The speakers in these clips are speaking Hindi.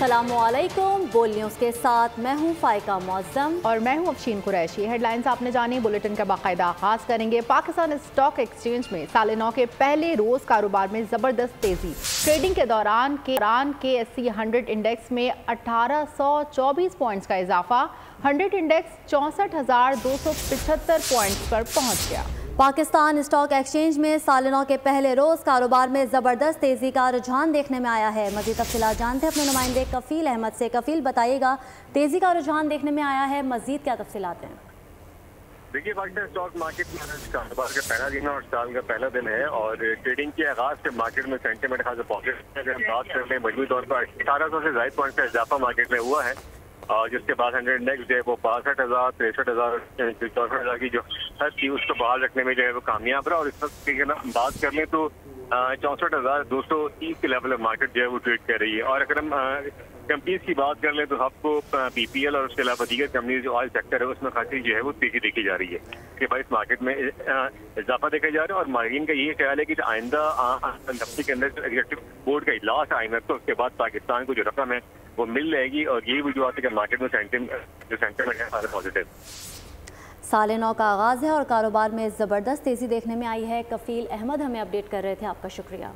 अस्सलामुअलैकुम। बोल न्यूज़ के साथ मैं हूँ फाइका मौज़म और मैं हूँ अफशीन कुरैशी। हेडलाइंस आपने जानी, बुलेटिन का बाकायदा आगाज़ करेंगे। पाकिस्तान स्टॉक एक्सचेंज में साल नौ के पहले रोज़ कारोबार में ज़बरदस्त तेज़ी। ट्रेडिंग के दौरान के SC 100 इंडेक्स में 1824 पॉइंट्स का इजाफा। 100 इंडेक्स 64,275 पॉइंट्स पर पहुँच गया। पाकिस्तान स्टॉक एक्सचेंज में साल नौ के पहले रोज़ कारोबार में ज़बरदस्त तेज़ी का रुझान देखने में आया है। मज़ीद तफ़सीलात जानते हैं अपने नुमाइंदे कफ़ील अहमद से। कफ़ील, बताइएगा, तेज़ी का रुझान देखने में आया है, मज़ीद क्या तफ़सीलात हैं? देखिए, पाकिस्तान स्टॉक मार्केट में आज कारोबार का पहला दिन और साल का पहला दिन है और ट्रेडिंग के आगाज से मार्केट में सेंटीमेंट खासा पॉजिटिव है। अगर हम बात कर लें मजबूत तौर पर 1800 से ज़ायद पॉइंट का इजाफा मार्केट में हुआ है और जिसके बाद 100 इंडेक्स जो है वो 62,000, 63,000, 64,000 की जो हद थी उसको बहाल रखने में जो है वो कामयाब रहा। और इस वक्त की बात कर लें तो 64,230 के लेवल में मार्केट जो है वो ट्रेड कर रही है। और अगर हम कंपनीज की बात कर लें तो आपको BPL और उसके अलावा दीगर कंपनीज जो ऑयल सेक्टर है उसमें खासी जो है वो तेजी देखी जा रही है कि भाई इस मार्केट में इजाफा देखा जा रहा है। और मार्जिन का ये ख्याल है कि आइंदा हफ्ते के अंदर एग्जीक्यूटिव बोर्ड का इजलास आएगा तो उसके बाद पाकिस्तान को जो रकम है वो मिल जाएगी और यही वजूहत है कि मार्केट में सेंटीमेंट है सारा पॉजिटिव। साल नौ का आगाज़ है और कारोबार में ज़बरदस्त तेज़ी देखने में आई है। कफ़ील अहमद हमें अपडेट कर रहे थे, आपका शुक्रिया।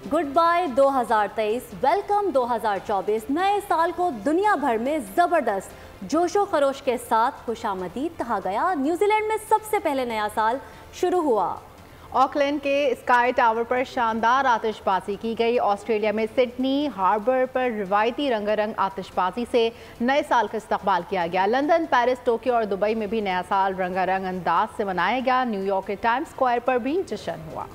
Goodbye 2023, welcome 2024। नए साल को दुनिया भर में ज़बरदस्त जोशो खरोश के साथ खुशामदीद कहा गया। न्यूजीलैंड में सबसे पहले नया साल शुरू हुआ। ऑकलैंड के स्काई टावर पर शानदार आतिशबाजी की गई। ऑस्ट्रेलिया में सिडनी हार्बर पर रिवायती रंगारंग आतिशबाजी से नए साल का इस्तकबाल किया गया। लंदन, पेरिस, टोक्यो और दुबई में भी नया साल रंगारंग अंदाज से मनाया गया। न्यूयॉर्क के टाइम्स स्क्वायर पर भी जश्न हुआ।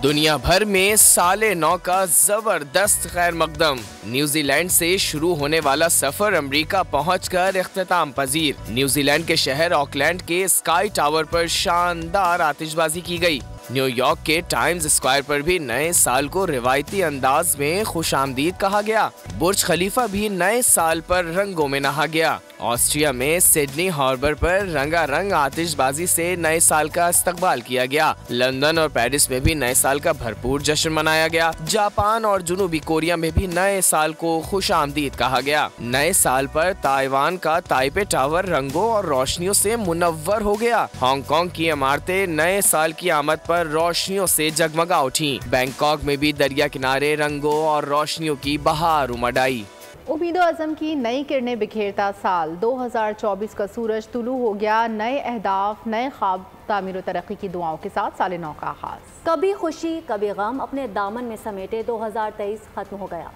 दुनिया भर में साले नौ का जबरदस्त खैर मकदम। न्यूजीलैंड से शुरू होने वाला सफर अमेरिका पहुंचकर इख्तिताम पजीर। न्यूजीलैंड के शहर ऑकलैंड के स्काई टावर पर शानदार आतिशबाजी की गई। न्यूयॉर्क के टाइम्स स्क्वायर पर भी नए साल को रिवायती अंदाज में खुशामदीद कहा गया। बुर्ज खलीफा भी नए साल पर रंगों में नहा गया। ऑस्ट्रिया में सिडनी हार्बर पर रंगारंग आतिशबाजी से नए साल का इस्तकबाल किया गया। लंदन और पेरिस में भी नए साल का भरपूर जश्न मनाया गया। जापान और जनूबी कोरिया में भी नए साल को खुशामदीद कहा गया। नए साल पर ताइवान का ताइपे टावर रंगों और रोशनियों से मुनव्वर हो गया। हांगकांग की इमारतें नए साल की आमद पर रोशनियों से जगमगा उठी। बैंकॉक में भी दरिया किनारे रंगों और रोशनियों की बहार उमड़ आई। उम्मीदो अज़म की नई किरणें बिखेरता साल 2024 का सूरज तुलू हो गया। नए अहदाफ, नए ख्वाब, तामीर और तरक्की की दुआओं के साथ साल नौ का आगाज़। कभी खुशी कभी गम अपने दामन में समेटे 2023 खत्म हो गया।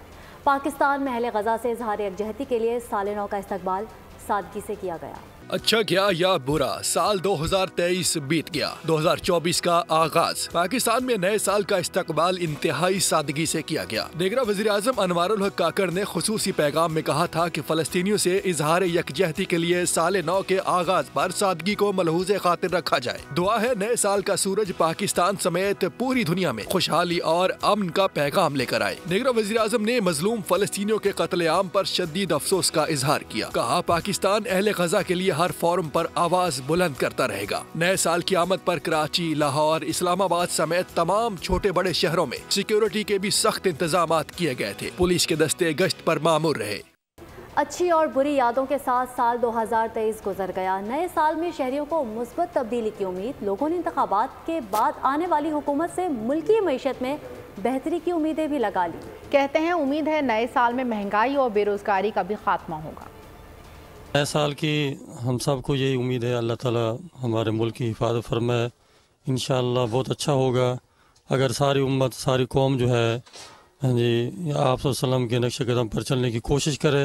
पाकिस्तान में अहले गजा से इजहार यकजहती के लिए साल नौ का इस्तकबाल सादगी से किया गया। अच्छा गया या बुरा, साल 2023 बीत गया। 2024 का आगाज। पाकिस्तान में नए साल का इस्तकबाल इंतहाई सादगी से किया गया। नेगरा वज़ीर आज़म अनवारुल हक काकड़ ने खुसूसी पैगाम में कहा था कि फ़लस्तीनियों से इजहार यकजहती के लिए साल नौ के आगाज पर सादगी को मलहूज़ खातिर रखा जाए। दुआ है नए साल का सूरज पाकिस्तान समेत पूरी दुनिया में खुशहाली और अमन का पैगाम लेकर आए। नेगरा वज़ीर आज़म ने मजलूम फ़लस्तीनियों के कत्लेआम पर शदीद अफसोस का इजहार किया। कहा, पाकिस्तान अहले गजा के लिए हर फोरम पर आवाज बुलंद करता रहेगा। नए साल की आमद पर कराची, लाहौर, इस्लामाबाद समेत तमाम छोटे बड़े शहरों में सिक्योरिटी के भी सख्त इंतजामात किए गए थे। पुलिस के दस्ते गश्त पर मामूर रहे। अच्छी और बुरी यादों के साथ साल 2023 गुजर गया। नए साल में शहरियों को मुस्बत तब्दीली की उम्मीद। लोगों ने इंतखाबात के बाद आने वाली हुकूमत से मुल्की मईशत में बेहतरी की उम्मीदें भी लगा ली। कहते हैं उम्मीद है नए साल में महंगाई और बेरोजगारी का भी खात्मा होगा। नए साल की हम सब को यही उम्मीद है अल्लाह ताला हमारे मुल्क की हिफाजत फरमाए। इंशाअल्लाह बहुत अच्छा होगा अगर सारी उम्मत, सारी कौम जो है जी आप सल्लम के नक्शे कदम पर चलने की कोशिश करे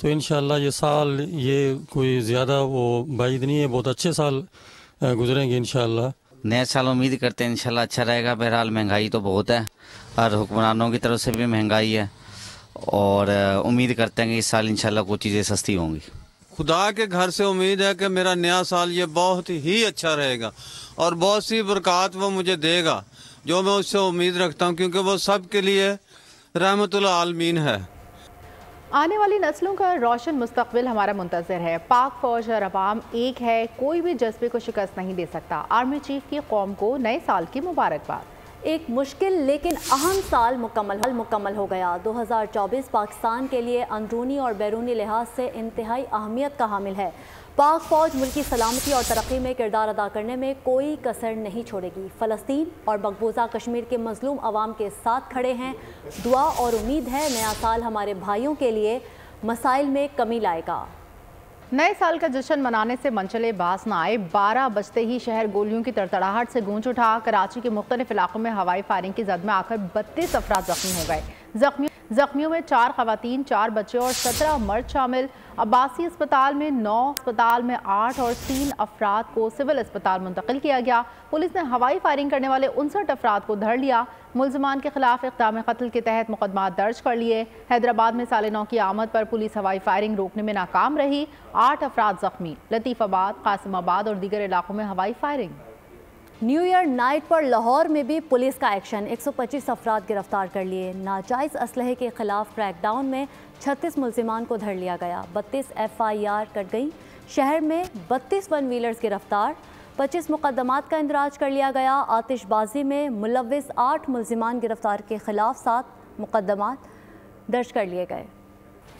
तो इंशाअल्लाह ये साल ये कोई ज़्यादा वो बाइद नहीं है, बहुत अच्छे साल गुजरेंगे इंशाअल्लाह। नए साल उम्मीद करते हैं इंशाल्लाह अच्छा रहेगा। बहरहाल महंगाई तो बहुत है और हुक्मरानों की तरफ से भी महंगाई है और उम्मीद करते हैं कि इस साल इंशाल्लाह कुछ चीज़ें सस्ती होंगी। खुदा के घर से उम्मीद है कि मेरा नया साल ये बहुत ही अच्छा रहेगा और बहुत सी बरक़ात वो मुझे देगा जो मैं उससे उम्मीद रखता हूँ क्योंकि वो सब के लिए रहमतुल आलमीन है। आने वाली नस्लों का रोशन मुस्तकबिल हमारा मुंतज़िर है। पाक फौज और अवाम एक है, कोई भी जज्बे को शिकस्त नहीं दे सकता। आर्मी चीफ की कौम को नए साल की मुबारकबाद। एक मुश्किल लेकिन अहम साल मुकम्मल हो गया। 2024 पाकिस्तान के लिए अंदरूनी और बैरूनी लिहाज से इंतहाई अहमियत का हामिल है। पाक फ़ौज मुल्की सलामती और तरक्की में किरदार अदा करने में कोई कसर नहीं छोड़ेगी। फ़लस्तीन और मकबूजा कश्मीर के मजलूम अवाम के साथ खड़े हैं। दुआ और उम्मीद है नया साल हमारे भाइयों के लिए मसाइल में कमी लाएगा। नए साल का जश्न मनाने से मनचले बास न आए। 12 बजते ही शहर गोलियों की तड़तड़ाहट से गूंज उठा। कराची के मुख्तलिफ इलाकों में हवाई फायरिंग की जद में आकर 32 अफराद जख्मी हो गए। जख्मियों में 4 खवातीन, 4 बच्चे और 17 मर्द शामिल। अब्बासी अस्पताल में 9, अस्पताल में 8 और 3 अफराद को सिविल अस्पताल मुंतकिल किया गया। पुलिस ने हवाई फायरिंग करने वाले 59 अफराद को धर लिया। मुल्ज़िमान के खिलाफ इक़दाम कत्ल के तहत मुकदमा दर्ज कर लिए। हैदराबाद में साल नौ की आमद पर पुलिस हवाई फायरिंग रोकने में नाकाम रही। 8 अफराद जख्मी। लतीफ़ाबाद, कासिमाबाद और दीगर इलाकों में हवाई फायरिंग। न्यू ईयर नाइट पर लाहौर में भी पुलिस का एक्शन। 125 अफराद गिरफ्तार कर लिए। नाजायज़ असलहे के खिलाफ क्रैकडाउन में 36 मुल्ज़िमान को धर लिया गया। 32 FIR कट गई। शहर में 32 वन व्हीलर्स गिरफ्तार। 25 मुकदमात का इंदराज कर लिया गया। आतिशबाजी में मुलव्विस 8 मुल्ज़िमान गिरफ्तार के खिलाफ 7 मुकदमात दर्ज कर लिए गए।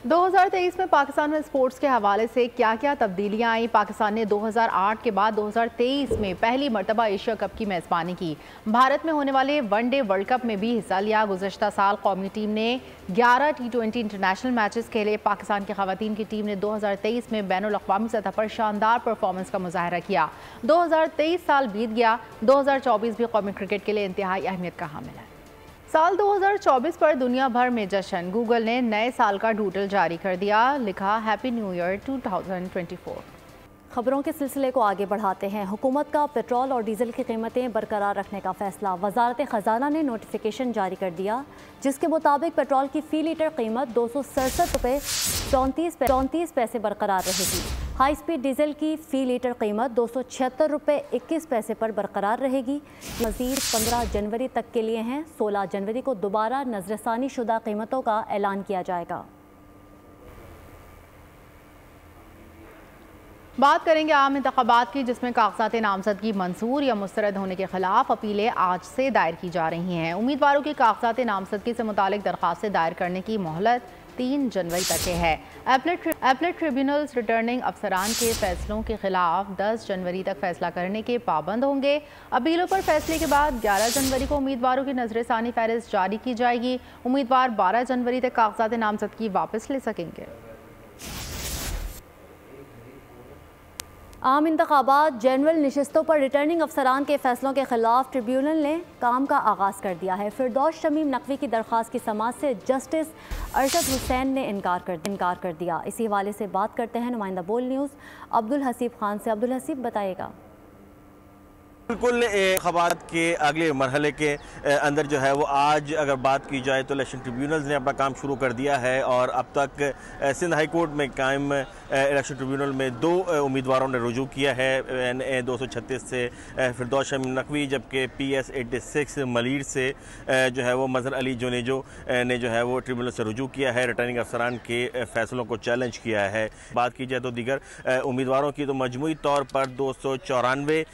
2023 में पाकिस्तान में स्पोर्ट्स के हवाले से क्या क्या तब्दीलियां आई। पाकिस्तान ने 2008 के बाद 2023 में पहली मरतबा एशिया कप की मेज़बानी की। भारत में होने वाले वनडे वर्ल्ड कप में भी हिस्सा लिया। गुज़श्ता साल कौमी टीम ने 11 T20 इंटरनेशनल मैचेस खेले। पाकिस्तान की ख़वातीन की टीम ने 2023 में बैनुल-अक़वामी सतह पर शानदार परफॉर्मेंस का मुज़ाहरा किया। 2023 साल बीत गया। 2024 भी कौमी क्रिकेट के लिए इंतहाई अहमियत का हामिल है। साल 2024 पर दुनिया भर में जश्न। गूगल ने नए साल का डूडल जारी कर दिया। लिखा हैप्पी न्यू ईयर 2024। खबरों के सिलसिले को आगे बढ़ाते हैं। हुकूमत का पेट्रोल और डीजल की कीमतें बरकरार रखने का फैसला। वजारत ख़जाना ने नोटिफिकेशन जारी कर दिया जिसके मुताबिक पेट्रोल की फ़ी लीटर कीमत 267 रुपये 34 पैसे बरकरार रहेगी। हाई स्पीड डीजल की फ़ी लीटर कीमत 276 रुपये 21 पैसे पर बरकरार रहेगी। मज़ीद 15 जनवरी तक के लिए हैं। 16 जनवरी को दोबारा नज़रसानी शुदा कीमतों का ऐलान किया जाएगा। बात करेंगे आम इंतखाबात की, जिसमें कागजात नामजदगी मंजूर या मुस्तरद होने के खिलाफ अपीलें आज से दायर की जा रही हैं। उम्मीदवारों की कागजात नामजदगी से मुतालिक दरख्वास्तें दायर करने की मोहलत 3 जनवरी तक है। एपलेट ट्रिब्यूनल्स रिटर्निंग अफसरान के फैसलों के खिलाफ 10 जनवरी तक फैसला करने के पाबंद होंगे। अपीलों पर फैसले के बाद 11 जनवरी को उम्मीदवारों की नजरसानी फहरिस्त जारी की जाएगी। उम्मीदवार 12 जनवरी तक कागजात नामजदगी वापस ले सकेंगे। आम इंतखाबात जनरल नशिस्तों पर रिटर्निंग अफसरान के फैसलों के खिलाफ ट्रिब्यूनल ने काम का आगाज़ कर दिया है। फिरदौस शमीम नकवी की दरख्वास्त की समाअत से जस्टिस अरशद हुसैन ने इनकार कर दिया। इसी हवाले से बात करते हैं नुमाइंदा बोल न्यूज़ अब्दुल हसीब खान से। अब्दुल हसीब, बताइएगा। बिल्कुल खबरात के अगले मरहले के अंदर जो है वो आज अगर बात की जाए तो इलेक्शन ट्रिब्यूनल्स ने अपना काम शुरू कर दिया है और अब तक सिंध हाई कोर्ट में कायम इलेक्शन ट्रिब्यूनल में 2 उम्मीदवारों ने रुजू किया है। NA 236 से फिरदौस शमीम नकवी, जबकि PS 86 मलीर से जो है वो मजहर अली जोनेजो ने जो है वो ट्रिब्यूनल से रुजू किया है। रिटर्निंग अफसरान के फैसलों को चैलेंज किया है। बात की जाए तो दीगर उम्मीदवारों की तो मजमूई तौर पर 294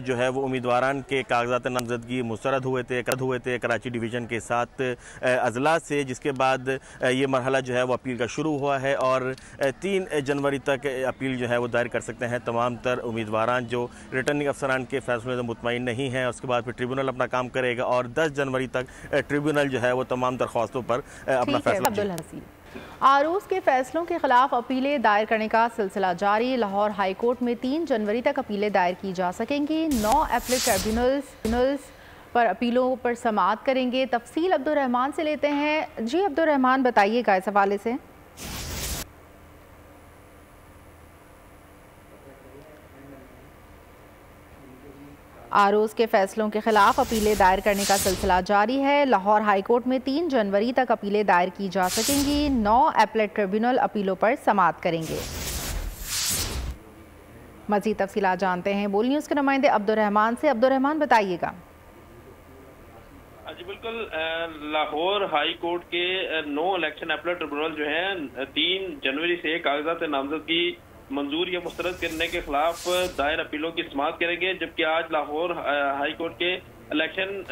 जो है वो उम्मीदवारान के कागजात नामजदगी मुस्तरद हुए थे कराची डिवीज़न के 7 अजला से, जिसके बाद ये मरहला जो है वो अपील का शुरू हुआ है और 3 जनवरी तक अपील जो है वो दायर कर सकते हैं तमाम तर उम्मीदवारान जो रिटर्निंग अफसरान के फैसलों से मुतमईन नहीं हैं। उसके बाद फिर ट्रिब्यूनल अपना काम करेगा और 10 जनवरी तक ट्रिब्यूनल जो है वो तमाम दरख्वास्तों पर अपना फैसला। आरूस के फैसलों के खिलाफ अपीलें दायर करने का सिलसिला जारी। लाहौर हाई कोर्ट में 3 जनवरी तक अपीलें दायर की जा सकेंगी। 9 एपलेट ट्रिब्यूनल्स पर अपीलों पर समाअत करेंगे। तफसील अब्दुल रहमान से लेते हैं। जी अब्दुल रहमान, बताइएगा इस हवाले से। आरोज के फैसलों के खिलाफ अपीलें दायर करने का सिलसिला जारी है। लाहौर हाई कोर्ट में 3 जनवरी तक अपीलें दायर की जा सकेंगी। 9 एपलेट ट्रिब्यूनल अपीलों पर समाअत करेंगे। मज़ीद तफसीलात जानते हैं बोल न्यूज़ के नुमाइंदे अब्दुल रहमान से। अब्दुल रहमान, बताइएगा। जी बिल्कुल, लाहौर हाई कोर्ट के 9 इलेक्शन एपलेट ट्रिब्यूनल जो हैं 3 जनवरी से कागजात नामजदगी मंजूर या मुस्तरद करने के खिलाफ दायर अपीलों की समाअत करेंगे, जबकि आज लाहौर हाई कोर्ट के इलेक्शन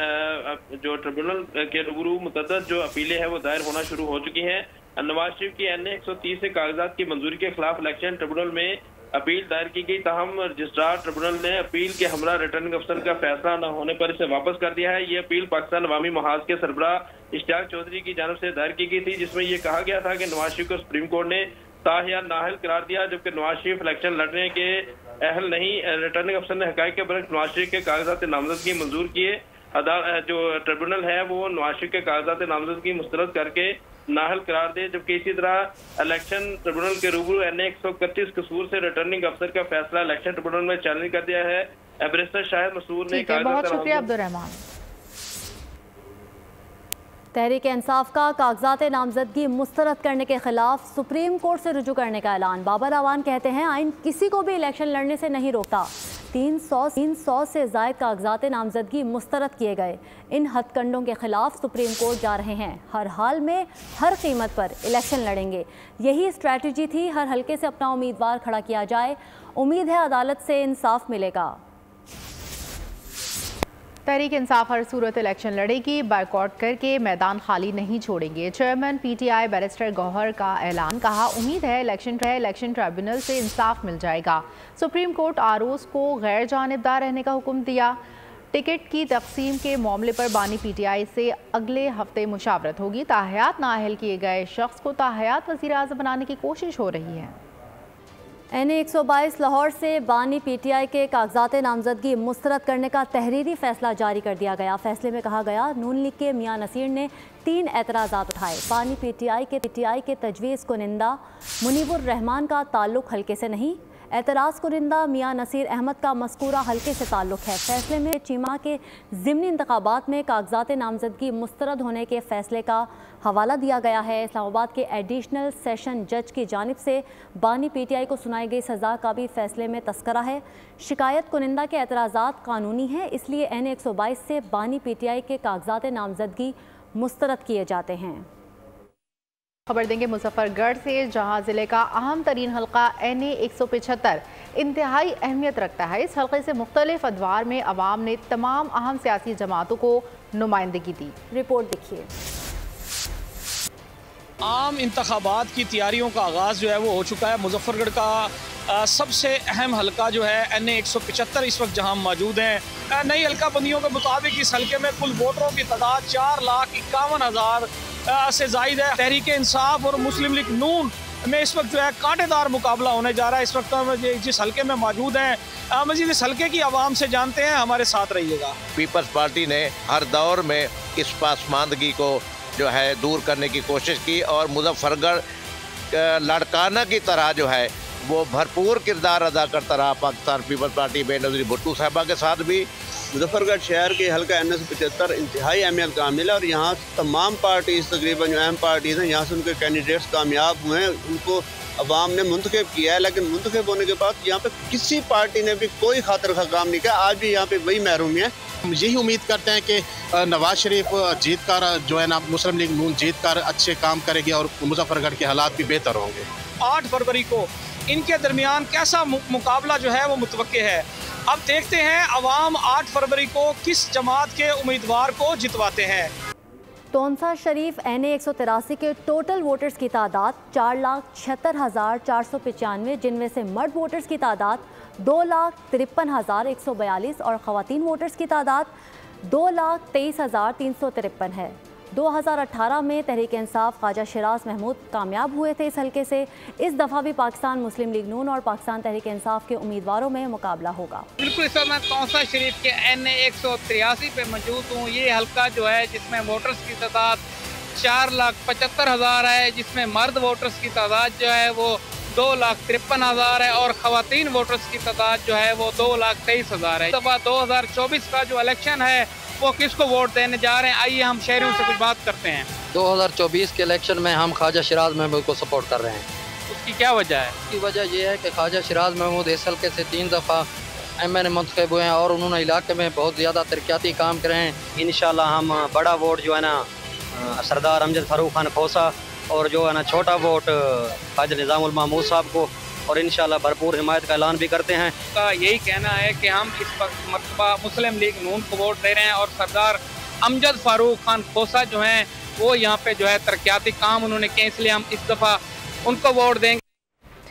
जो ट्रिब्यूनल के रूबरू मुतअद्दिद जो अपीलें हैं वो दायर होना शुरू हो चुकी हैं। नवाज शरीफ की NA 130 से कागजात की मंजूरी के खिलाफ इलेक्शन ट्रिब्यूनल में अपील दायर की गई, ताहम रजिस्ट्रार ट्रिब्यूनल ने अपील के हमरा रिटर्निंग अफसर का फैसला न होने पर इसे वापस कर दिया है। ये अपील पाकिस्तान अवामी महाज के सरबराह इश्तियाक चौधरी की जानिब से दायर की गई थी, जिसमें यह कहा गया था कि नवाज शरीफ को सुप्रीम कोर्ट ने ताहिया नाअहल करार दिया, जबकि नवाज शरीफ इलेक्शन लड़ने के अहल नहीं। रिटर्निंग अफसर ने हकायक के बरक्स नवाज शरीफ के कागजात नामजदगी मंजूर किए। जो ट्रिब्यूनल है वो नवाज शरीफ के कागजात नामजदगी मुस्तरद करके नाहल करार दे, जबकि इसी तरह इलेक्शन ट्रिब्यूनल के रूबरू NA 131 कसूर से रिटर्निंग अफसर का फैसला इलेक्शन ट्रिब्यूनल में चैलेंज कर दिया है। बैरिस्टर शाहिद मसूद ने बहुत शुक्रिया अब्दुर्रहमान। तहरीक इंसाफ का कागजात नामजदगी मुस्तरद करने के खिलाफ सुप्रीम कोर्ट से रुजू करने का ऐलान। बाबर अवान कहते हैं आइन किसी को भी इलेक्शन लड़ने से नहीं रोकता। 300 से ज़ायद कागजात नामजदगी मुस्तरद किए गए। इन हथकंडों के खिलाफ सुप्रीम कोर्ट जा रहे हैं। हर हाल में हर कीमत पर इलेक्शन लड़ेंगे, यही स्ट्रैटेजी थी। हर हल्के से अपना उम्मीदवार खड़ा किया जाए, उम्मीद है अदालत से इंसाफ मिलेगा। तहरीक इंसाफ हर सूरत इलेक्शन लड़ेगी, बायकॉट करके मैदान खाली नहीं छोड़ेंगे। चेयरमैन PTI बैरिस्टर गौहर का ऐलान। कहा उम्मीद है इलेक्शन ट्राइब्यूनल से इंसाफ मिल जाएगा। सुप्रीम कोर्ट आरोज को गैर जानिबदार रहने का हुक्म दिया। टिकट की तकसीम के मामले पर बानी PTI से अगले हफ्ते मुशावरत होगी। ताहयात नाअहल किए गए शख्स को ताहयात वज़ीर आज़म बनाने की कोशिश हो रही है। NA 122 लाहौर से बानी PTI के कागजात नामजदगी मुस्तरद करने का तहरीरी फैसला जारी कर दिया गया। फैसले में कहा गया नून लीग के मियां नसीर ने 3 एतराज़ात उठाए। बानी PTI के तजवीज़ कुनिंदा मुनीबुर रहमान का ताल्लुक हल्के से नहीं। एतराज़ कुनिंदा मियां नसीर अहमद का मज़कूरा हल्के से ताल्लुक है। फैसले में चीमा के ज़िमनी इंतखाबात में कागजात नामजदगी मुस्तरद होने के फैसले का हवाला दिया गया है। इस्लामाबाद के एडिशनल सेशन जज की जानिब से बानी PTI को सुनाई गई सज़ा का भी फैसले में तस्करा है। शिकायत कुनिंदा के एतराज़ात कानूनी हैं, इसलिए NA 122 से बानी PTI के कागजात नामजदगी मुस्तरद किए जाते हैं। खबर देंगे मुजफ्फरगढ़ से, जहां जिले का अहम तरीन हल्का NA 175 इंतहाई अहमियत रखता है। इस हल्के से मुख्तलिफ अदवार में अवाम ने तमाम अहम सियासी जमातों को नुमाइंदगी दी। रिपोर्ट देखिए। आम इंतखाबात की तैयारियों का आगाज़ जो है वो हो चुका है। मुजफ्फरगढ़ का सबसे अहम हल्का जो है NA 175 इस वक्त जहां मौजूद हैं। नई हल्का बंदियों के मुताबिक इस हल्के में कुल वोटरों की तादाद 4,51,000 से जायद है। तहरीक इंसाफ और मुस्लिम लीग नून में इस वक्त जो है कांटेदार मुकाबला होने जा रहा है। इस वक्त हम जिस हल्के में मौजूद हैं, मजीद इस हल्के की आवाम से जानते हैं, हमारे साथ रहिएगा। पीपल्स पार्टी ने हर दौर में इस पासमानदगी को जो है दूर करने की कोशिश की और मुजफ्फरगढ़ लड़काना की तरह जो है वो भरपूर किरदार अदा करता रहा। पाकिस्तान पीपल्स पार्टी बेनज़ीर भुट्टो साहबा के साथ भी मुजफ्फरगढ़ शहर के हल्का NA 175 इंतहाई अहमियत का मिला और यहाँ तमाम पार्टीज तकरीबन जो अहम पार्टीज हैं यहाँ से उनके कैंडिडेट्स कामयाब हुए हैं। उनको अवाम ने मुंतखब किया है, लेकिन मुंतखब होने के बाद यहाँ पे किसी पार्टी ने भी कोई खातिर का काम नहीं किया। आज भी यहाँ पे वही महरूम है। हम यही उम्मीद करते हैं कि नवाज शरीफ जीत कर जो है ना मुस्लिम लीग नून जीत कर अच्छे काम करेगी और मुजफ्फरगढ़ के हालात भी बेहतर होंगे। 8 फरवरी को इनके दरमियान कैसा मुकाबला जो है वो मुतवक्के है। अब देखते हैं अवाम 8 फरवरी को किस जमात के उम्मीदवार को जितवाते हैं। तोनसा शरीफ NA 183 के टोटल वोटर्स की तादाद 4,76,495, जिनमें से मर्द वोटर्स की तादाद 2,53,142 और ख़वातीन वोटर्स की तादाद 2,23,353 है। 2018 में तहरीक इंसाफ ख्वाजा शिराज महमूद कामयाब हुए थे इस हल्के से। इस दफ़ा भी पाकिस्तान मुस्लिम लीग नून और पाकिस्तान तहरीक इंसाफ के उम्मीदवारों में मुकाबला होगा। बिल्कुल, इस वक्त मैं तौसा शरीफ के NA 183 पे मौजूद हूँ। ये हल्का जो है जिसमें वोटर्स की तादाद 4,75,000 है, जिसमें मर्द वोटर्स की तादाद जो है वो 2,53,000 है और ख़वातीन वोटर्स की तादाद जो है वो 2,23,000 है। दफ़ा 2024 का जो इलेक्शन है वो किसको वोट देने जा रहे हैं, आइए हम शहरियों से कुछ बात करते हैं। 2024 के इलेक्शन में हम ख्वाजा शिराज महमूद को सपोर्ट कर रहे हैं। उसकी क्या वजह है? उसकी वजह यह है कि ख्वाजा शिराज महमूद इस हल्के से 3 दफ़ा MN मुंतखब हुए हैं और उन्होंने इलाके में बहुत ज़्यादा तरक्याती काम करे हैं। इंशाल्लाह हम बड़ा वोट जो है ना सरदार अमजद फारूक खान खोसा और जो है ना छोटा वोट ख्वाजा निज़ामुल महमूद साहब को और इंशाल्लाह भरपूर हिमायत का ऐलान भी करते हैं। का यही कहना है कि हम इस मरतबा मुस्लिम लीग नून को वोट दे रहे हैं और सरदार अमजद फारूक खान खोसा जो हैं वो यहाँ पे जो है तरक्याती काम उन्होंने किए, इसलिए हम इस दफ़ा उनको वोट देंगे।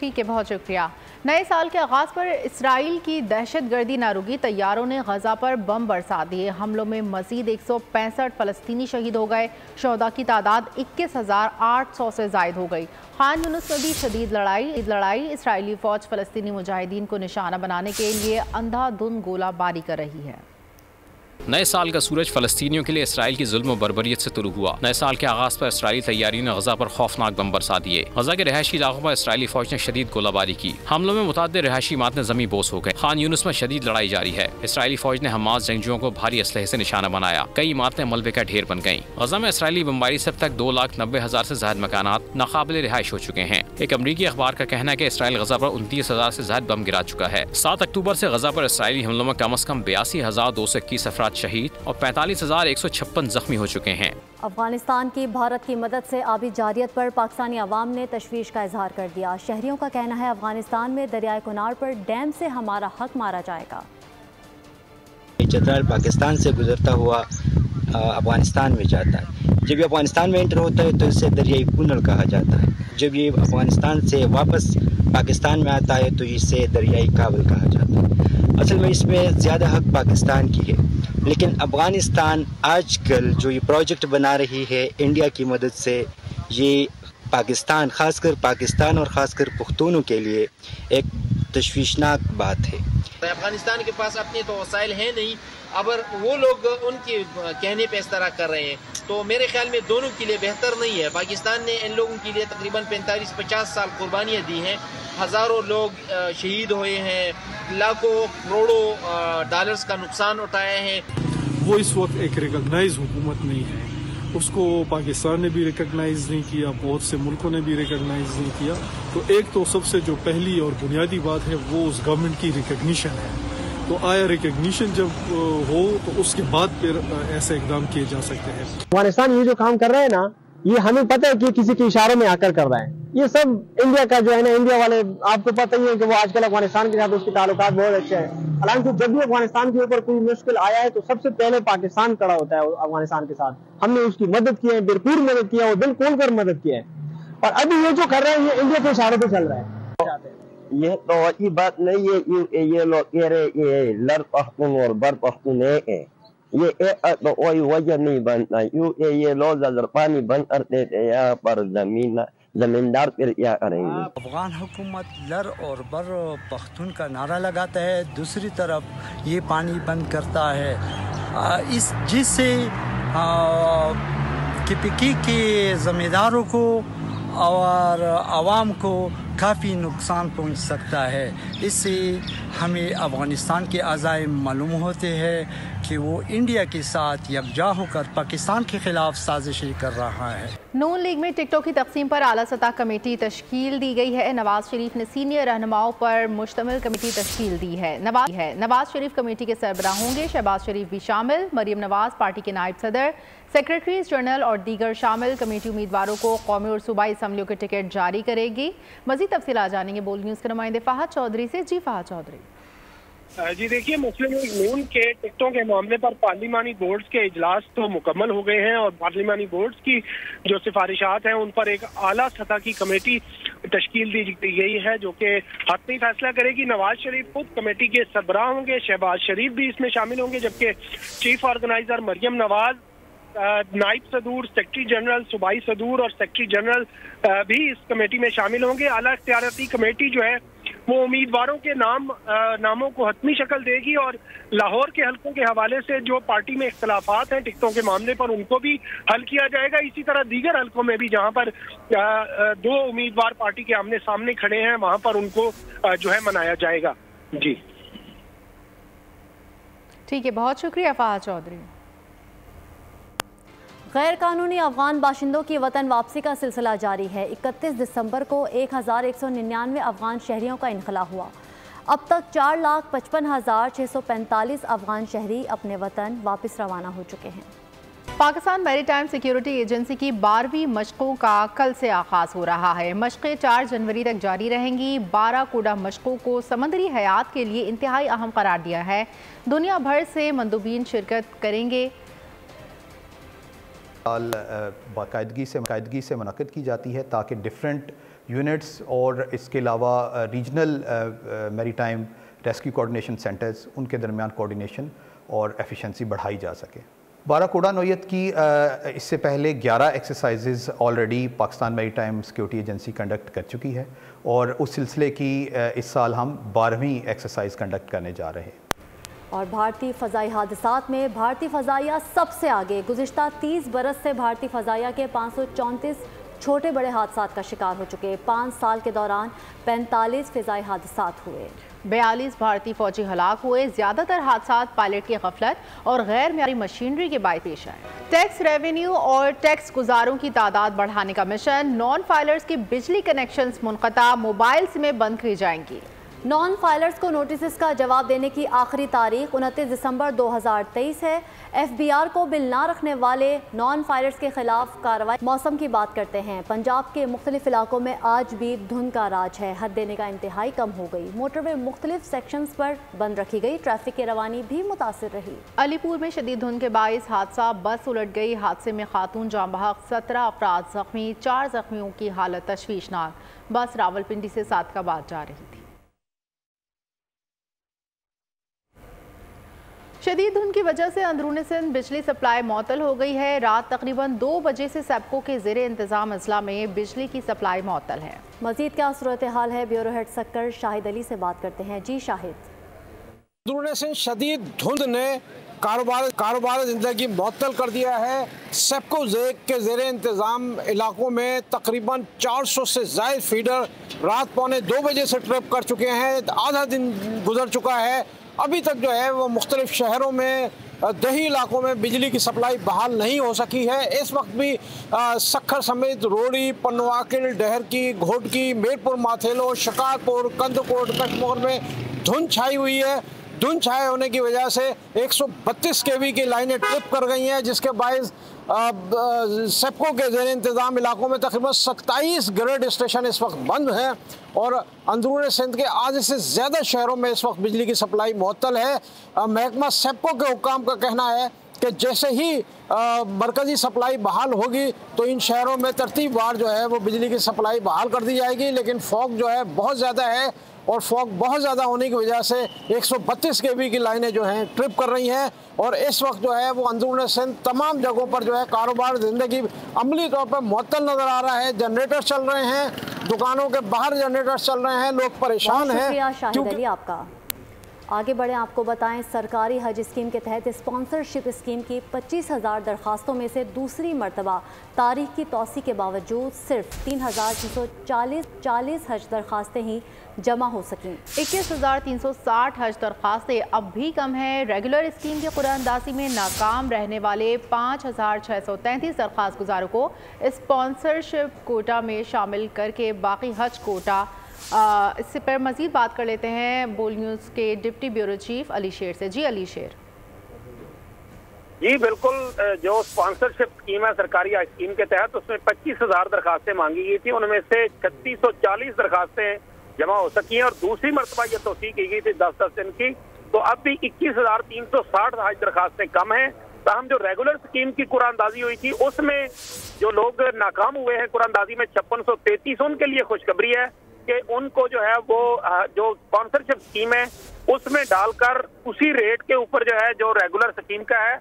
ठीक है, बहुत शुक्रिया। नए साल के आगाज़ पर इसराइल की दहशतगर्दी न रुकी, तैयारों ने गजा पर बम बरसा दिए। हमलों में मजीद 165 फ़लस्तीनी शहीद हो गए। शहदा की तादाद 21,800 से ज़ायद हो गई। खान यूनुस में भी शदीद लड़ाई इसराइली फ़ौज फ़लस्तीनी मुजाहिदीन को निशाना बनाने के लिए अंधाधुंध गोलाबारी कर रही है। नए साल का सूरज फलस्तीनियों के लिए इसराइल की जुल्म और बर्बरियत से तुलू हुआ। नए साल के आगाज पर इसराइली तैयारियों ने गजा पर खौफनाक बम बरसा दिए। गजा के रिहायशी इलाकों पर इसराइली फौज ने शदीद गोलाबारी की। हमलों में मुताद्दिद रिहायशी इमारतें जमी बोस हो गए। खान यूनुस में शदीद लड़ाई जारी है। इसराइली फौज ने हमास जंगजुओं को भारी असलहे से निशाना बनाया। कई इमारतें मलबे का ढेर बन गयी। गजा में इसराइली बमबारी से अब तक 2,90,000 से ज्यादा मकानात नाकाबिल रिहाइश हो चुके हैं। एक अमरीकी अखबार का कहना है कि इसराइल गजा पर 29,000 से ज्यादा बम गिरा चुका है। 7 अक्टूबर से गजा पर इसराइली हमलों में कम अज कम 82,221 अफराद शहीद और 45,156 जख्मी हो चुके हैं। अफगानिस्तान की भारत की मदद से आबी जारियत पर पाकिस्तानी अवाम ने तशवीश का इजहार कर दिया। शहरियों का कहना है अफगानिस्तान में दरियाए कुनार पर डैम से हमारा हक मारा जाएगा। चतराल पाकिस्तान से गुजरता हुआ अफगानिस्तान में जाता है। जब ये अफगानिस्तान में एंटर होता है तो इसे दरियाई कुनल कहा जाता है। जब ये अफगानिस्तान से वापस पाकिस्तान में आता है तो इसे दरियाई काबुल कहा जाता है। असल में इसमें ज़्यादा हक पाकिस्तान की है, लेकिन अफगानिस्तान आजकल जो ये प्रोजेक्ट बना रही है इंडिया की मदद से, ये पाकिस्तान, खासकर पाकिस्तान और ख़ासकर पुख्तूनों के लिए एक तशवीशनाक बात है। अफगानिस्तान के पास अपने तो वसाइल हैं नहीं, अगर वो लोग उनके कहने पे इस तरह कर रहे हैं तो मेरे ख्याल में दोनों के लिए बेहतर नहीं है। पाकिस्तान ने इन लोगों के लिए तकरीबन 45-50 साल कुर्बानियाँ दी हैं, हज़ारों लोग शहीद हुए हैं, लाखों करोड़ों डॉलर्स का नुकसान उठाए हैं। वो इस वक्त एक रिकॉग्नाइज हुकूमत नहीं है, उसको पाकिस्तान ने भी रिकॉग्नाइज नहीं किया, बहुत से मुल्कों ने भी रिकॉग्नाइज नहीं किया। तो एक तो सबसे जो पहली और बुनियादी बात है वो उस गवर्नमेंट की रिकॉग्निशन है। तो आया रिकॉग्निशन जब हो तो उसके बाद फिर ऐसे इकदाम किए जा सकते हैं। अफगानिस्तान ये जो काम कर रहा है ना, ये हमें पता है कि किसी के इशारों में आकर कर रहा है। ये सब इंडिया का जो है ना, इंडिया वाले आपको पता ही है कि वो आजकल अफगानिस्तान के साथ उसके ताल्लुकात बहुत अच्छे हैं। हालांकि जब भी अफगानिस्तान के ऊपर कोई मुश्किल आया है तो सबसे पहले पाकिस्तान खड़ा होता है अफगानिस्तान के साथ। हमने उसकी मदद की है, भरपूर मदद किया और दिल खोल कर मदद किया है। और अभी ये जो कर रहे हैं ये इंडिया के इशारों पे चल रहा है। ये तो अच्छी बात नहीं है। ये लोग कह रहे ये लड़ पख्तून और बर पख्तून एक है, ये एक तो कोई वजह नहीं बनता। ये लोग अगर पानी बंद करते थे यहाँ पर जमींदार फिर क्या करेंगे। अफगान हुकूमत लर और बर पख्तून का नारा लगाता है, दूसरी तरफ ये पानी बंद करता है, इस जिससे KPK के ज़मींदारों को और आवाम को काफ़ी नुकसान पहुंच सकता है। इससे हमें अफ़गानिस्तान के अज़ाइम मालूम होते हैं कि वो इंडिया के साथ यकजा होकर पाकिस्तान के खिलाफ साजिशें कर रहा है। नून लीग में टिकटों की तकसीम पर आला सतह कमेटी तश्कील दी गई है। नवाज शरीफ ने सीनियर रहनुमाओं पर मुश्तमिल कमेटी तश्कील दी है। नवाज शरीफ कमेटी के सरबराह होंगे। शहबाज शरीफ भी शामिल, मरीम नवाज पार्टी के नायब सदर, सेक्रेटरीज जनरल और दीगर शामिल। कमेटी उम्मीदवारों को कौमी और सूबाई असम्बलियों के टिकट जारी करेगी। मज़ीद तफसीलात जानेंगे बोल न्यूज़ के नुमाइंदे फ़हद चौधरी से। जी फ़हद चौधरी। जी देखिए, मुस्लिम लीग नून के टिकटों के मामले पर पार्लिमानी बोर्ड्स के इजलास तो मुकम्मल हो गए हैं और पार्लिमानी बोर्ड्स की जो सिफारिशात हैं उन पर एक आला सतह की कमेटी तश्कील दी गई है जो कि हतमी फैसला करेगी। नवाज शरीफ खुद कमेटी के सरबराह होंगे, शहबाज शरीफ भी इसमें शामिल होंगे, जबकि चीफ ऑर्गेनाइजर मरियम नवाज, नाइब सदूर, सेक्रेटरी जनरल, सूबाई सदूर और सेक्रेटरी जनरल भी इस कमेटी में शामिल होंगे। आला इख्तियारती कमेटी जो है वो उम्मीदवारों के नामों को हतमी शक्ल देगी और लाहौर के हलकों के हवाले से जो पार्टी में इख्तलाफात हैं टिकटों के मामले पर उनको भी हल किया जाएगा। इसी तरह दीगर हलकों में भी जहां पर दो उम्मीदवार पार्टी के आमने सामने खड़े हैं वहां पर उनको जो है मनाया जाएगा। जी ठीक है, बहुत शुक्रिया फ़हद चौधरी। गैर कानूनी अफगान बाशिंदों की वतन वापसी का सिलसिला जारी है। 31 दिसंबर को 1199 अफगान शहरियों का इनखला हुआ। अब तक 4,55,645 अफगान शहरी अपने वतन वापस रवाना हो चुके हैं। पाकिस्तान मैरीटाइम सिक्योरिटी एजेंसी की 12वीं मशकों का कल से आगाज हो रहा है। मशक़ें 4 जनवरी तक जारी रहेंगी। बाराकूडा मशकों को समंदरी हयात के लिए इंतहाई अहम करार दिया है। दुनिया भर से मंदूबीन शिरकत करेंगे। बाकायदगी से मुनक़िद की जाती है ताकि डिफरेंट यूनिट्स और इसके अलावा regional maritime rescue coordination centres उनके दरमियान कोऑर्डिनेशन और एफिशिएंसी बढ़ाई जा सके। बाराकूडा नौयत की इससे पहले 11 exercises already Pakistan maritime security agency conduct कर चुकी है और उस सिलसिले की इस साल हम 12वीं एक्सरसाइज कंडक्ट करने जा रहे हैं। और भारतीय फ़ज़ाई हादसात में भारतीय फ़ज़ाइया सबसे आगे। गुज़िश्ता 30 बरस से भारतीय फ़ज़ाइया के 534 छोटे बड़े हादसात का शिकार हो चुके। 5 साल के दौरान 45 फ़ज़ाई हादसात हुए। 42 भारतीय फौजी हलाक हुए। ज़्यादातर हादसात पायलट की गफलत और गैर मेयारी मशीनरी के बायस पेश आए। टैक्स रेवेन्यू और टैक्स गुजारों की तादाद बढ़ाने का मिशन। नॉन फाइलर्स की बिजली कनेक्शंस मुनक़ता, मोबाइल सिमें बंद की जाएंगी। नॉन फाइलर्स को नोटिस का जवाब देने की आखिरी तारीख 29 दिसंबर 2023 है। FBR को बिल ना रखने वाले नॉन फाइलर्स के खिलाफ कार्रवाई। मौसम की बात करते हैं। पंजाब के मुख्तलिफ इलाकों में आज भी धुंध का राज है। हद देने का इंतहाई कम हो गई। मोटरवे मुख्तलिफ सेक्शंस पर बंद रखी गई। ट्रैफिक की रवानी भी मुतासिर रही। अलीपुर में शदीद धुंध के बायस हादसा, बस उलट गई। हादसे में खातून जाँ बहक, 17 अफराद जख्मी। 4 जख्मियों की हालत तशवीशनाक। बस रावलपिंडी से सादकाबाद जा रही थी। शदीद धुंध की वजह से अंदरूनी सिंध बिजली सप्लाई मअतल हो गई है। रात तकरीबन 2 बजे से सेप्को के ज़ेरे इंतज़ाम अजला में बिजली की सप्लाई मअतल है। मज़ीद क्या सूरत हाल है, ब्यूरो हेड सक्कर शाहिद अली से बात करते हैं। जी शाहिद। अंदरूनी सिंध शदीद धुंध ने कारोबार ज़िंदगी मअतल कर दिया है। सेप्को के ज़ेरे इंतज़ाम इलाकों में तकरीबन 400 से ज़ायद फीडर रात 1:45 बजे से ट्रिप कर चुके हैं। आधा दिन गुजर चुका है। अभी तक जो है वो मुख्तलिफ शहरों में दही इलाकों में बिजली की सप्लाई बहाल नहीं हो सकी है। इस वक्त भी सक्खर समेत रोड़ी, पनवाकिल, डहरकी, घोटकी, मेरपुर माथेलो, शिकारपुर, कंदकोट, कश्मोर में धुंध छाई हुई है। धुंध छाए होने की वजह से 132 kV की लाइनें ट्रिप कर गई हैं, जिसके बायस सेप्को के ज़ेरे इंतज़ाम इलाकों में तकरीबन 27 ग्रिड स्टेशन इस वक्त बंद हैं और अंदरूनी सिंध के आधे से ज़्यादा शहरों में इस वक्त बिजली की सप्लाई मुअत्तल है। महकमा सेप्को के हुक्काम का कहना है कि जैसे ही मरकज़ी सप्लाई बहाल होगी तो इन शहरों में तरतीबवार जो है वो बिजली की सप्लाई बहाल कर दी जाएगी। लेकिन फॉग जो है बहुत ज़्यादा है और फॉग बहुत ज़्यादा होने की वजह से 132 kV की लाइनें जो हैं ट्रिप कर रही हैं और इस वक्त जो है वो अंदरूनी सिंध तमाम जगहों पर जो है कारोबार ज़िंदगी अमली तौर पर मुअत्तल नज़र आ रहा है। जनरेटर चल रहे हैं, दुकानों के बाहर जनरेटर चल रहे हैं, लोग परेशान हैं। शाहिद अली आपका आगे बढ़ें, आपको बताएं सरकारी हज स्कीम के तहत स्पॉन्सरशिप स्कीम की 25,000 दरखास्तों में से दूसरी मरतबा तारीख की तौसी के बावजूद सिर्फ 3,340 हज दरखास्तें ही जमा हो सकें। 21,360 हज दरखास्तें अब भी कम हैं। रेगुलर स्कीम की कुरानंदाजी में नाकाम रहने वाले 5,633 दरखास्त गुजारों को स्पॉन्सरशिप कोटा में शामिल करके बाकी हज कोटा इससे पर मज़ीद बात कर लेते हैं बोल न्यूज़ के डिप्टी ब्यूरो चीफ अली शेर से। जी अली शेर। जी बिल्कुल, जो स्पॉन्सरशिप स्कीम है सरकारी स्कीम के तहत उसमें 25,000 दरखास्तें मांगी गई थी। उनमें से 3640 दरखास्तें जमा हो सकी हैं और दूसरी मरतबा ये तौसीक़ की गई थी 10-10 दिन की। तो अब भी 21,360 हज दरखास्तें कम हैं। ताहम जो रेगुलर स्कीम की कुरानंदाजी हुई थी उसमें जो लोग नाकाम हुए हैं कुरानंदाजी में 5633, उनके लिए खुशखबरी है कि उनको जो है वो जो स्पॉन्सरशिप स्कीम है उसमें डालकर उसी रेट के ऊपर जो है जो रेगुलर स्कीम का है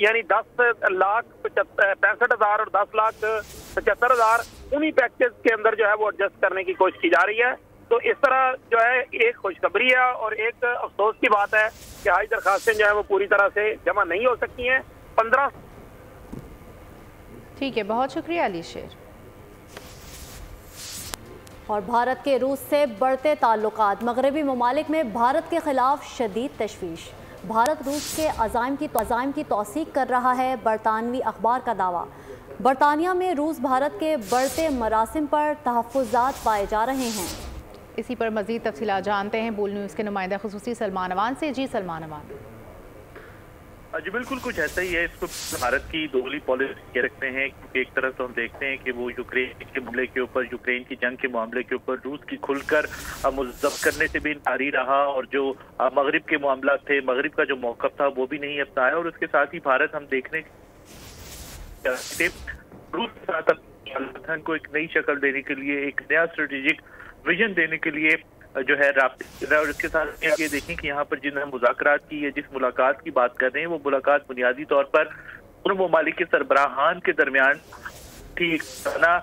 यानी 10,65,000 और 10,75,000 उन्हीं पैकेज के अंदर जो है वो एडजस्ट करने की कोशिश की जा रही है। तो इस तरह जो है एक खुशखबरी है और एक अफसोस की बात है कि हज दरखास्तें जो है वो पूरी तरह से जमा नहीं हो सकती हैं। 15 ठीक है, बहुत शुक्रिया अली शेर। और भारत के रूस से बढ़ते ताल्लुकात, मगरबी ममालिक में भारत के खिलाफ शदीद तशवीश। भारत रूस के अज़ाइम की तौसीक़ कर रहा है। बरतानवी अखबार का दावा, बरतानिया में रूस भारत के बढ़ते मरासिम पर तहफ़्फ़ुज़ात पाए जा रहे हैं। इसी पर मज़ीद तफसीलात जानते हैं बोल न्यूज़ के नुमाइंदा ख़ुसूसी सलमान अवान से। जी सलमान अवान। जी बिल्कुल कुछ ऐसा ही है। इसको भारत की दोहरी पॉलिसी कह सकते हैं, क्योंकि एक तरफ तो हम देखते हैं कि वो यूक्रेन के मामले के ऊपर, यूक्रेन की जंग के मामले के ऊपर रूस की खुलकर मुज़फ़्फ़र करने से भी इनकारी रहा, और जो मगरिब के मामला थे, मगरिब का जो मौक़िफ़ था वो भी नहीं अपनाया। और उसके साथ ही भारत हम देखने रूस के साथ संगठन को एक नई शक्ल देने के लिए, एक नया स्ट्रेटेजिक विजन देने के लिए जो है राब्ता। और इसके साथ ये देखें कि यहाँ पर जिन मुज़ाकरात की या जिस मुलाकात की बात कर रहे हैं, वो मुलाकात बुनियादी तौर पर दोनों ममालिक के सरबराहान के दरमियान ठीक सारा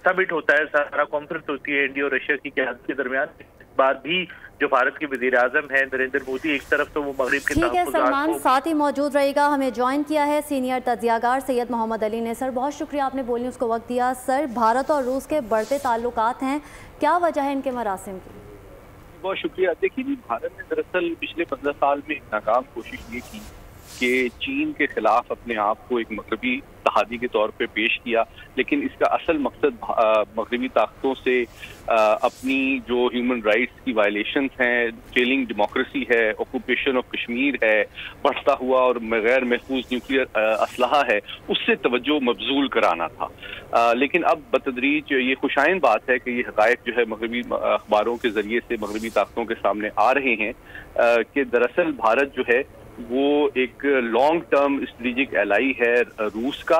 समिट होता है, सारा कॉन्फ्रेंस होती है इंडिया और रशिया की क़यादत के दरमियान। इस बार भी जो भारत के वज़ीर आज़म है नरेंद्र मोदी, एक तरफ तो वो मगरिब के ठीक है सलमान साथ ही मौजूद रहेगा। हमें ज्वाइन किया है सीनियर तज्ज़ियाकार सैयद मोहम्मद अली ने। सर बहुत शुक्रिया, आपने बोलने उसको वक्त दिया। सर, भारत और रूस के बढ़ते ताल्लुकात हैं, क्या वजह है इनके मरासिम की? बहुत शुक्रिया। देखिए जी, भारत ने दरअसल पिछले 15 साल में नाकाम कोशिश ये की कि चीन के खिलाफ अपने आप को एक मगरबी तहादी के तौर पे पेश किया, लेकिन इसका असल मकसद मगरबी ताकतों से अपनी जो ह्यूमन राइट्स की वायलेशंस हैं, फेलिंग डेमोक्रेसी है, ऑक्यूपेशन ऑफ कश्मीर है, बढ़ता हुआ और गैर महफूज न्यूक्लियर असलहा है, उससे तवज्जो मबजूल कराना था। लेकिन अब बतदरीज ये खुशाइन बात है कि ये हक़ाइक़ जो है मगरबी अखबारों के ज़रिए से मगरबी ताकतों के सामने आ रहे हैं कि दरअसल भारत जो है वो एक लॉन्ग टर्म स्ट्रेटेजिक एलाई है रूस का।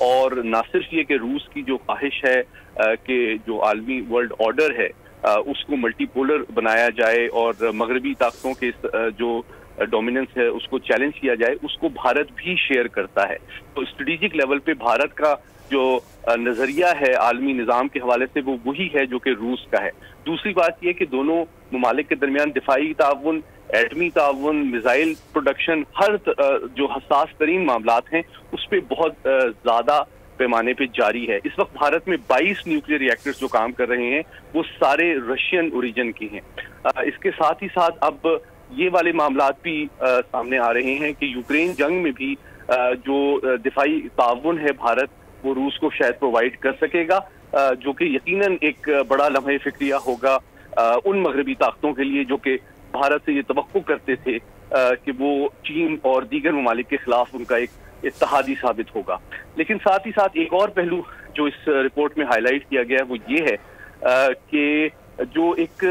और ना सिर्फ ये कि रूस की जो ख्वाहिश है कि जो आलमी वर्ल्ड ऑर्डर है उसको मल्टीपोलर बनाया जाए और मगरबी ताकतों के जो डोमिनेंस है उसको चैलेंज किया जाए, उसको भारत भी शेयर करता है। तो स्ट्रेटेजिक लेवल पे भारत का जो नज़रिया है आलमी निज़ाम के हवाले से वो वही है जो कि रूस का है। दूसरी बात यह कि दोनों ममालिक के दरमियान दिफाई ताउन, एटमी ताउन, मिसाइल प्रोडक्शन, हर जो हसास तरीन मामलात हैं उस पर बहुत ज़्यादा पैमाने पे जारी है। इस वक्त भारत में 22 न्यूक्लियर रिएक्टर्स जो काम कर रहे हैं वो सारे रशियन ओरिजिन के हैं। इसके साथ ही साथ अब ये वाले मामलात भी सामने आ रहे हैं कि यूक्रेन जंग में भी जो दिफाई ताउन है भारत वो रूस को शायद प्रोवाइड कर सकेगा, जो कि यकीनन एक बड़ा लम्हे फिक्रिया होगा उन मगरबी ताकतों के लिए जो कि भारत से ये तवक्को करते थे कि वो चीन और दीगर ममालिक के खिलाफ उनका एक इत्तेहादी साबित होगा। लेकिन साथ ही साथ एक और पहलू जो इस रिपोर्ट में हाईलाइट किया गया है वो ये है कि जो एक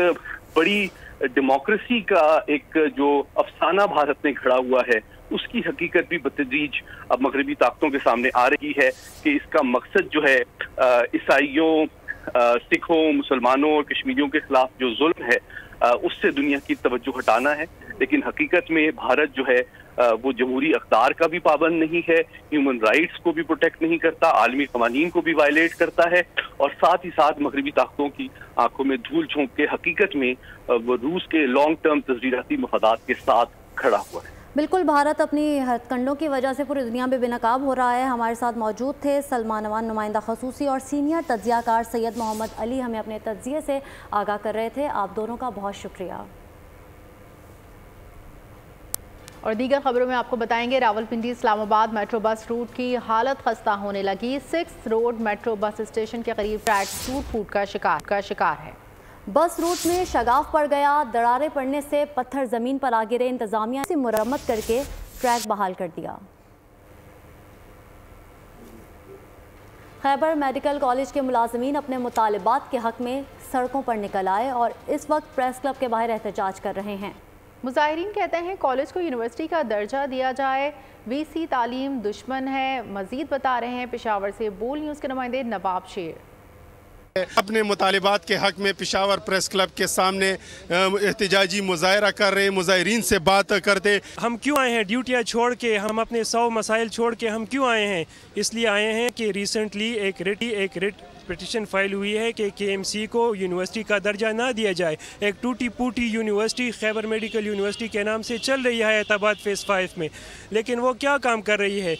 बड़ी डेमोक्रेसी का एक जो अफसाना भारत में खड़ा हुआ है उसकी हकीकत भी बतदरीज अब मगरबी ताकतों के सामने आ रही है कि इसका मकसद जो है ईसाइयों, सिखों, मुसलमानों और कश्मीरियों के खिलाफ जो जुल्म है उससे दुनिया की तवज्जो हटाना है। लेकिन हकीकत में भारत जो है वो जमहूरी अख्तार का भी पाबंद नहीं है, ह्यूमन राइट्स को भी प्रोटेक्ट नहीं करता, आलमी कवानीन को भी वायलेट करता है और साथ ही साथ मगरबी ताकतों की आंखों में धूल झोंक के हकीकत में वो रूस के लॉन्ग टर्म तस्वीराती मफादात के साथ खड़ा हुआ है। बिल्कुल, भारत अपनी हथकंडों की वजह से पूरी दुनिया में बेनकाब हो रहा है। हमारे साथ मौजूद थे सलमान अमान, नुमाइंदा खसूसी, और सीनियर तज्ज़ियाकार सैयद मोहम्मद अली हमें अपने तज्ज़िये से आगाह कर रहे थे। आप दोनों का बहुत शुक्रिया। और दीगर खबरों में आपको बताएंगे Rawalpindi Islamabad metro bus route की हालत खस्ता होने लगी। 6 रोड मेट्रो बस स्टेशन के करीब ट्रैक टूट का शिकार है। बस रूट में शगाफ पड़ गया, दरारें पड़ने से पत्थर जमीन पर आ गिरे। इंतजामिया से मुरम्मत करके ट्रैक बहाल कर दिया। खैबर मेडिकल कॉलेज के मुलाजमीन अपने मुतालिबात के हक में सड़कों पर निकल आए और इस वक्त प्रेस क्लब के बाहर एहतजाज कर रहे हैं। मुजाहिरीन कहते हैं कॉलेज को यूनिवर्सिटी का दर्जा दिया जाए, वीसी तालीम दुश्मन है। मजीद बता रहे हैं पेशावर से बोल न्यूज़ के नुमाइंदे नवाब शेर। अपने मुतालिबात के हक में पेशावर प्रेस क्लब के सामने एहतजाजी मुजाहरा कर रहे, मुजाहिरीन से बात करते। हम क्यों आए हैं ड्यूटियाँ छोड़ के, हम अपने 100 मसाइल छोड़ के हम क्यों आए हैं? इसलिए आए हैं कि रिसेंटली एक रिट पिटिशन फाइल हुई है कि KMC को यूनिवर्सिटी का दर्जा ना दिया जाए। एक टूटी फूटी यूनिवर्सिटी खैबर मेडिकल यूनिवर्सिटी के नाम से चल रही है हैदराबाद फेज़ 5 में, लेकिन वो क्या काम कर रही है?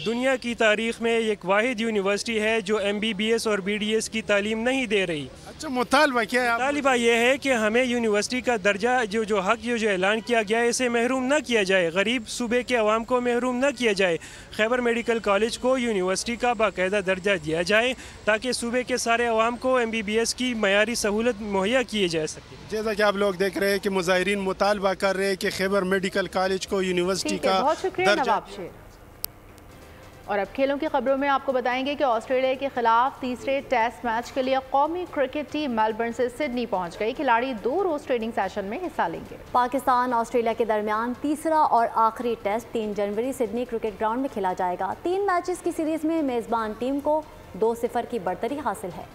दुनिया की तारीख में एक वाहिद यूनिवर्सिटी है जो MBBS और BDS की तालीम नहीं दे रही। मुतालबा क्या है? मुतालबा ये है कि हमें यूनिवर्सिटी का दर्जा जो हक जो ऐलान किया गया है इसे महरूम न किया जाए, गरीब सूबे के अवाम को महरूम न किया जाए। खैबर मेडिकल कॉलेज को यूनिवर्सिटी का बाकायदा दर्जा दिया जाए ताकि सूबे के सारे अवाम को MBBS की मयारी सहूलत मुहैया किए जा सके। जैसा कि आप लोग देख रहे हैं कि मुजाहिरीन मुतालबा कर रहे हैं कि खैबर मेडिकल कॉलेज को यूनिवर्सिटी का दर्जा। और अब खेलों की खबरों में आपको बताएंगे कि ऑस्ट्रेलिया के खिलाफ तीसरे टेस्ट मैच के लिए कौमी क्रिकेट टीम मेलबर्न से सिडनी पहुंच गई। खिलाड़ी 2 रोज ट्रेनिंग सेशन में हिस्सा लेंगे। पाकिस्तान ऑस्ट्रेलिया के दरमियान तीसरा और आखिरी टेस्ट 3 जनवरी सिडनी क्रिकेट ग्राउंड में खेला जाएगा। 3 मैचेस की सीरीज में मेजबान टीम को 2-0 की बढ़तरी हासिल है।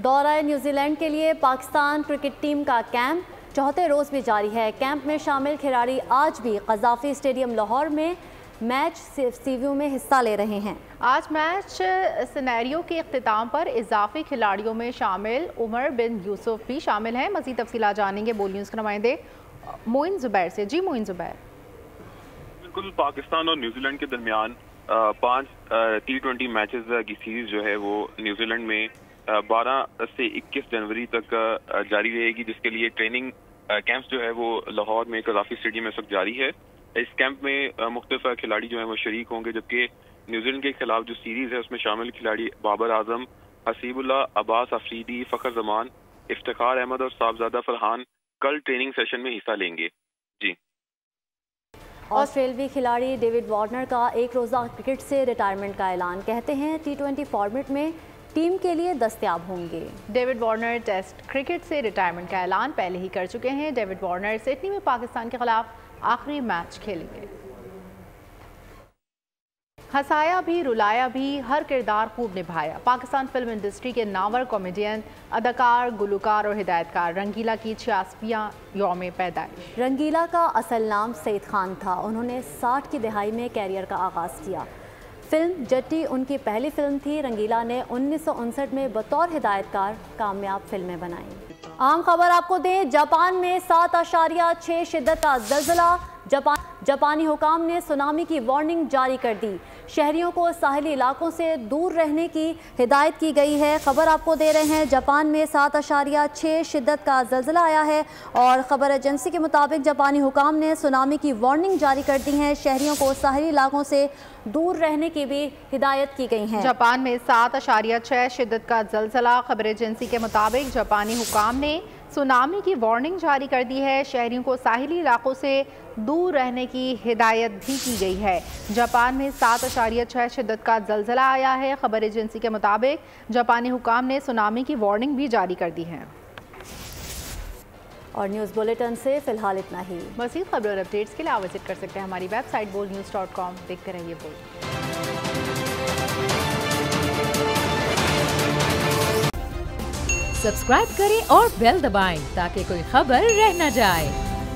दौरा न्यूजीलैंड के लिए पाकिस्तान क्रिकेट टीम का कैंप 4थे रोज भी जारी है। कैंप में शामिल खिलाड़ी आज भी कज़ाफ़ी स्टेडियम लाहौर में मैच सीव्यू में हिस्सा ले रहे हैं। आज मैच सिनेरियो के इख्तिताम पर इजाफी खिलाड़ियों में शामिल उमर बिन यूसुफ भी शामिल हैं। मज़ीद तफसीलात जानेंगे बोल न्यूज़ के नुमाइंदे मोइन ज़ुबैर से। जी मोइन ज़ुबैर। बिल्कुल, पाकिस्तान और न्यूजीलैंड के दरमियान 5 T20 मैचेस की सीरीज जो है वो न्यूजीलैंड में 12 से 21 जनवरी तक जारी रहेगी, जिसके लिए ट्रेनिंग कैंप्स जो है वो लाहौर में कज़ाफ़ी स्टेडियम में इस वक्त जारी है। इस कैंप में मुख्तलिफ खिलाड़ी जो है वो शरीक होंगे, जबकि न्यूजीलैंड के खिलाफ जो सीरीज है उसमें शामिल खिलाड़ी बाबर आजम, हसीबुल्ला, अब्बास अफरीदी, फ़खर जमान, इफ्तिखार अहमद और साहबजादा फरहान कल ट्रेनिंग सेशन में हिस्सा लेंगे। जी। ऑस्ट्रेलवी खिलाड़ी डेविड वार्नर का 1 रोज़ा क्रिकेट से रिटायरमेंट का ऐलान। कहते हैं T20 फॉर्मेट में टीम के लिए दस्तयाब होंगे। डेविड वार्नर टेस्ट क्रिकेट से रिटायरमेंट का ऐलान पहले ही कर चुके हैं। डेविड वार्नर सिडनी में पाकिस्तान के खिलाफ आखिरी मैच खेलेंगे। हंसाया भी रुलाया भी, हर किरदार खूब निभाया। पाकिस्तान फिल्म इंडस्ट्री के नावर कॉमेडियन, अदाकार, गुलकार और हिदायतकार रंगीला की 86वां यौम पैदाइश। रंगीला का असल नाम सईद खान था। उन्होंने 60 की दहाई में कैरियर का आगाज़ किया। फिल्म जट्टी उनकी पहली फिल्म थी। रंगीला ने 1959 में बतौर हिदायतकार कामयाब फिल्में बनाई। आम खबर आपको दें, जापान में 7.6 शिद्दत का ज़लज़ला। जापानी हुकाम ने सुनामी की वार्निंग जारी कर दी। शहरियों को साहिली इलाकों से दूर रहने की हिदायत की गई है। खबर आपको दे रहे हैं, जापान में 7.6 शिद्दत का ज़लज़ला आया है और खबर एजेंसी के मुताबिक जापानी हुकाम ने सुनामी की वार्निंग जारी कर दी है। शहरियों को साहिली इलाकों से दूर रहने की भी हिदायत की गई है। जापान में 7.6 शिद्दत का ज़लज़ला। खबर एजेंसी के मुताबिक जापानी हुकाम ने सुनामी की वार्निंग जारी कर दी है। शहरियों को साहिली इलाकों से दूर रहने की हिदायत भी की गई है। जापान में 7.6 शिद्दत का ज़लज़ला आया है। खबर एजेंसी के मुताबिक जापानी हुकाम ने सुनामी की वार्निंग भी जारी कर दी है। और न्यूज़ बुलेटिन से फिलहाल इतना ही। मज़ीद खबर और अपडेट्स के लिए आप विजिट कर सकते हैं हमारी वेबसाइट bolnews.com। देखते रहिए बोल। सब्सक्राइब करें और बेल दबाएं ताकि कोई खबर रह न जाए।